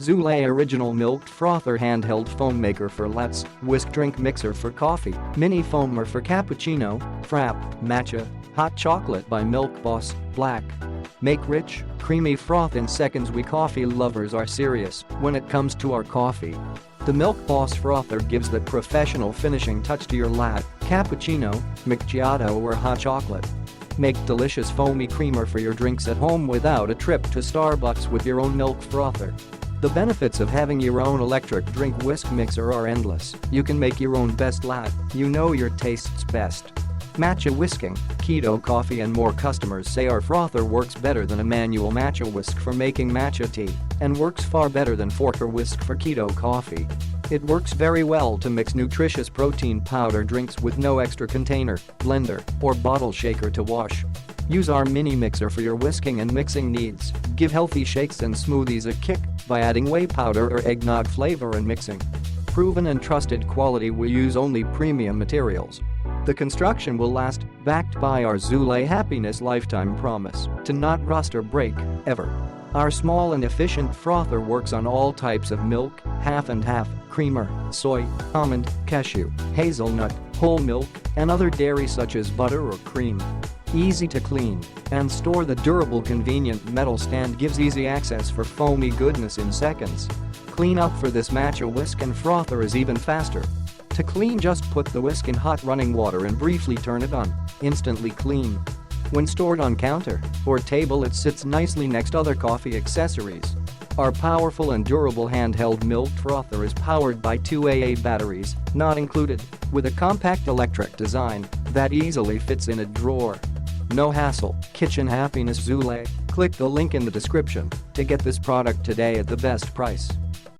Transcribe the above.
Zulay Original Milk Frother Handheld Foam Maker for Lattes, Whisk Drink Mixer for Coffee, Mini Foamer for Cappuccino, Frappe, Matcha, Hot Chocolate by Milk Boss, Black. Make rich, creamy froth in seconds. We coffee lovers are serious when it comes to our coffee. The Milk Boss Frother gives that professional finishing touch to your latte, cappuccino, macchiato or hot chocolate. Make delicious foamy creamer for your drinks at home without a trip to Starbucks with your own milk frother. The benefits of having your own electric drink whisk mixer are endless. You can make your own best latte, you know your tastes best. Matcha Whisking, KETO Coffee and More customers say our frother works better than a manual matcha whisk for making matcha tea and works far better than fork or whisk for keto coffee. It works very well to mix nutritious protein powder drinks with no extra container, blender, or bottle shaker to wash. Use our mini mixer for your whisking and mixing needs. Give healthy shakes and smoothies a kick by adding whey powder or eggnog flavor and mixing. Proven and trusted quality. We use only premium materials. The construction will last, backed by our Zulay Happiness Lifetime Promise to not rust or break, ever. Our small and efficient frother works on all types of milk, half and half, creamer, soy, almond, cashew, hazelnut, whole milk, and other dairy such as butter or cream. Easy to clean and store. The durable convenient metal stand gives easy access for foamy goodness in seconds. Clean up for this matcha whisk and frother is even faster. To clean, just put the whisk in hot running water and briefly turn it on. Instantly clean. When stored on counter or table, it sits nicely next other coffee accessories. Our powerful and durable handheld milk frother is powered by 2 AA batteries, not included, with a compact electric design that easily fits in a drawer. No hassle, kitchen happiness. Zulay. Click the link in the description to get this product today at the best price.